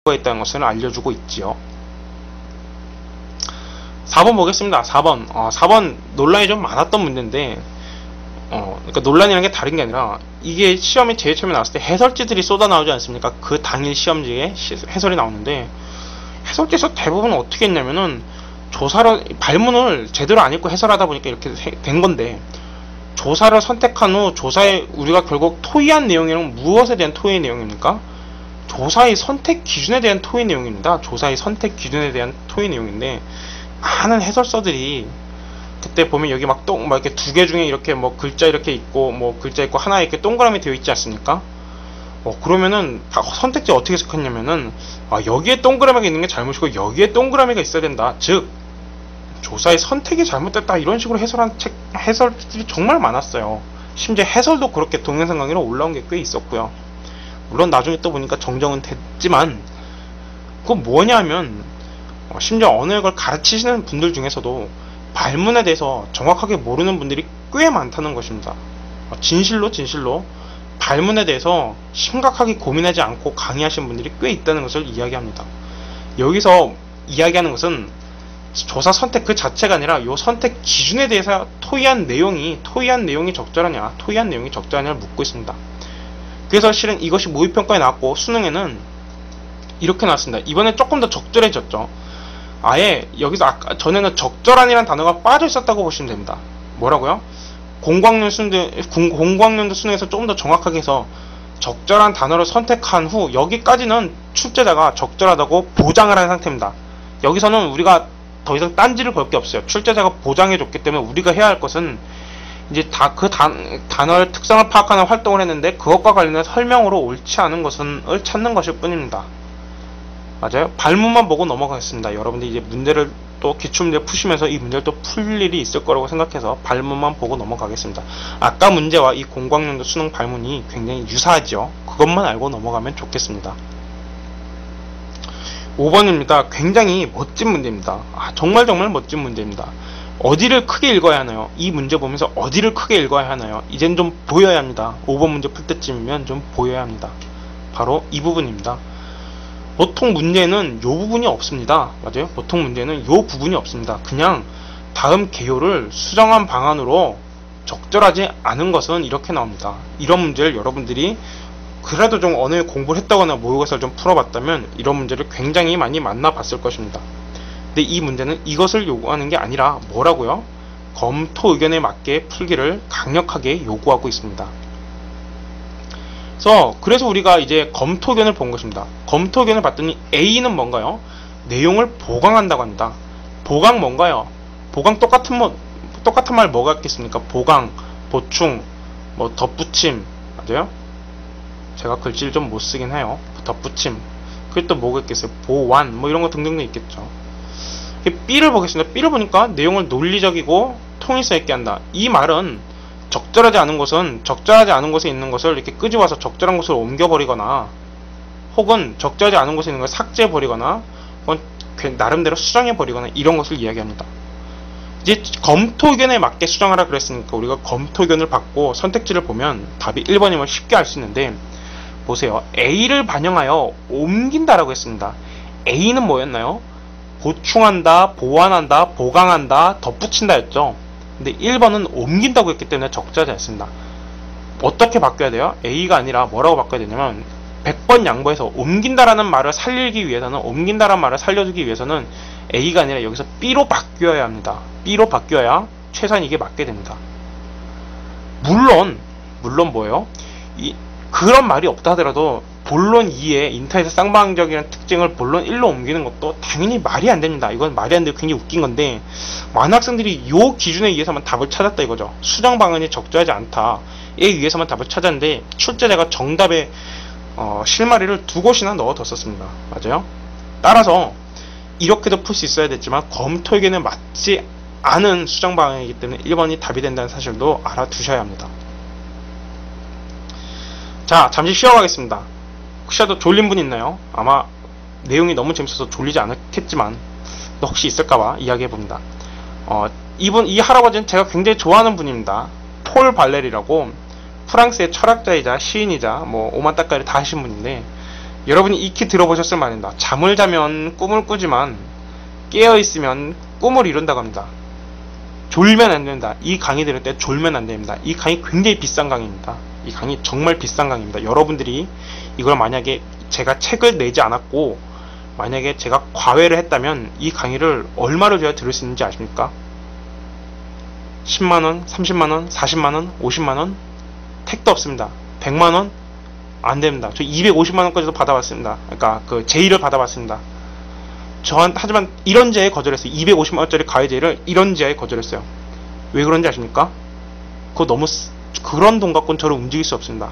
있다는 것을 알려주고 있지요. 4번 보겠습니다. 4번. 4번 논란이 좀 많았던 문제인데, 그러니까 논란이라는 게 다른 게 아니라, 이게 시험이 제일 처음에 나왔을 때 해설지들이 쏟아 나오지 않습니까? 그 당일 시험지에 해설이 나오는데, 해설지에서 대부분 어떻게 했냐면은, 발문을 제대로 안 읽고 해설하다 보니까 이렇게 된 건데, 조사를 선택한 후, 조사에 우리가 결국 토의한 내용이란 무엇에 대한 토의 내용입니까? 조사의 선택 기준에 대한 토의 내용입니다. 조사의 선택 기준에 대한 토의 내용인데, 많은 해설서들이 그때 보면 여기 막 이렇게 두 개 중에 이렇게 뭐 글자 이렇게 있고 뭐 글자 있고 하나에 이렇게 동그라미 되어 있지 않습니까? 그러면은 선택지 어떻게 해석했냐면은 여기에 동그라미가 있는 게 잘못이고 여기에 동그라미가 있어야 된다. 즉 조사의 선택이 잘못됐다 이런 식으로 해설한 해설들이 정말 많았어요. 심지어 해설도 그렇게 동영상 강의로 올라온 게 꽤 있었고요. 물론 나중에 또 보니까 정정은 됐지만 그건 뭐냐면 심지어 언어역을 가르치시는 분들 중에서도 발문에 대해서 정확하게 모르는 분들이 꽤 많다는 것입니다. 진실로 발문에 대해서 심각하게 고민하지 않고 강의하시는 분들이 꽤 있다는 것을 이야기합니다. 여기서 이야기하는 것은 조사 선택 그 자체가 아니라 이 선택 기준에 대해서 토의한 내용이 적절하냐를 묻고 있습니다. 그래서 실은 이것이 모의평가에 나왔고 수능에는 이렇게 나왔습니다. 이번엔 조금 더 적절해졌죠. 아예 여기서 아까 전에는 적절한이라는 단어가 빠져 있었다고 보시면 됩니다. 뭐라고요? 공고학년도 수능에서 조금 더 정확하게 해서 적절한 단어를 선택한 후 여기까지는 출제자가 적절하다고 보장을 한 상태입니다. 여기서는 우리가 더 이상 딴지를 걸 게 없어요. 출제자가 보장해 줬기 때문에 우리가 해야 할 것은 이제 단어의 특성을 파악하는 활동을 했는데 그것과 관련된 설명으로 옳지 않은 것을 찾는 것일 뿐입니다. 맞아요? 발문만 보고 넘어가겠습니다. 여러분들이 이제 문제를 또 기출문제 푸시면서 이 문제를 또 풀 일이 있을 거라고 생각해서 발문만 보고 넘어가겠습니다. 아까 문제와 이 공고학년도 수능 발문이 굉장히 유사하죠. 그것만 알고 넘어가면 좋겠습니다. 5번입니다. 굉장히 멋진 문제입니다. 정말 멋진 문제입니다. 어디를 크게 읽어야 하나요? 이 문제 보면서 어디를 크게 읽어야 하나요? 이젠 좀 보여야 합니다. 5번 문제 풀 때쯤이면 좀 보여야 합니다. 바로 이 부분입니다. 보통 문제는 이 부분이 없습니다. 맞아요? 보통 문제는 이 부분이 없습니다. 그냥 다음 개요를 수정한 방안으로 적절하지 않은 것은 이렇게 나옵니다. 이런 문제를 여러분들이 그래도 좀 언어에 공부를 했다거나 모의고사를 좀 풀어봤다면 이런 문제를 굉장히 많이 만나봤을 것입니다. 근데 이 문제는 이것을 요구하는 게 아니라 뭐라고요? 검토 의견에 맞게 풀기를 강력하게 요구하고 있습니다. 그래서 우리가 이제 검토 의견을 본 것입니다. 검토 의견을 봤더니 A는 뭔가요? 내용을 보강한다고 합니다. 보강 뭔가요? 보강 똑같은 말 뭐가 있겠습니까? 보강, 보충, 뭐 덧붙임, 맞아요? 제가 글씨를 좀 못 쓰긴 해요. 덧붙임. 그게 또 뭐가 있겠어요? 보완, 뭐 이런 거 등등도 있겠죠. B를 보겠습니다. B를 보니까 내용을 논리적이고 통일성 있게 한다. 이 말은 적절하지 않은 곳에 있는 것을 이렇게 끄집어서 적절한 곳으로 옮겨버리거나 혹은 적절하지 않은 곳에 있는 걸 삭제해버리거나 혹은 나름대로 수정해버리거나 이런 것을 이야기합니다. 이제 검토 의견에 맞게 수정하라 그랬으니까 우리가 검토 의견을 받고 선택지를 보면 답이 1번임을 쉽게 알 수 있는데 보세요. A를 반영하여 옮긴다라고 했습니다. A는 뭐였나요? 보충한다, 보완한다, 보강한다, 덧붙인다 였죠. 근데 1번은 옮긴다고 했기 때문에 적절하지 않습니다. 어떻게 바뀌어야 돼요? A가 아니라 뭐라고 바꿔야 되냐면 100번 양보해서 옮긴다라는 말을 옮긴다라는 말을 살려주기 위해서는 A가 아니라 여기서 B로 바뀌어야 합니다. B로 바뀌어야 최소한 이게 맞게 됩니다. 물론 뭐예요? 그런 말이 없다 하더라도 본론 2에 인터넷의 쌍방적인 특징을 본론 1로 옮기는 것도 당연히 말이 안 됩니다. 이건 말이 안 되고 굉장히 웃긴 건데 많은 학생들이 이 기준에 의해서만 답을 찾았다 이거죠. 수정 방안이 적절하지 않다에 의해서만 답을 찾았는데 출제자가 정답에 실마리를 2곳이나 넣어뒀었습니다. 맞아요? 따라서 이렇게도 풀 수 있어야 됐지만 검토 의견에 맞지 않은 수정 방안이기 때문에 1번이 답이 된다는 사실도 알아두셔야 합니다. 자, 잠시 쉬어가겠습니다. 혹시라도 졸린 분 있나요? 아마 내용이 너무 재밌어서 졸리지 않겠지만 혹시 있을까봐 이야기해봅니다. 이 할아버지는 제가 굉장히 좋아하는 분입니다. 폴 발레리라고 프랑스의 철학자이자 시인이자 뭐 오만 따까리 다 하신 분인데 여러분이 익히 들어보셨을 만합니다. 잠을 자면 꿈을 꾸지만 깨어있으면 꿈을 이룬다고 합니다. 졸면 안 된다. 이 강의 들을 때 졸면 안 됩니다. 이 강의 굉장히 비싼 강의입니다. 이 강의 정말 비싼 강의입니다. 여러분들이 이걸 만약에 제가 책을 내지 않았고 만약에 제가 과외를 했다면 이 강의를 얼마를 줘야 들을 수 있는지 아십니까? 10만원, 30만원, 40만원, 50만원? 택도 없습니다. 100만원? 안 됩니다. 저 250만원까지도 받아봤습니다. 그러니까 그 제의를 받아봤습니다. 하지만 이런 제의에 거절했어요. 250만원짜리 과외 제의를 이런 제의에 거절했어요. 왜 그런지 아십니까? 그거 너무 그런 돈 갖고는 저를 움직일 수 없습니다.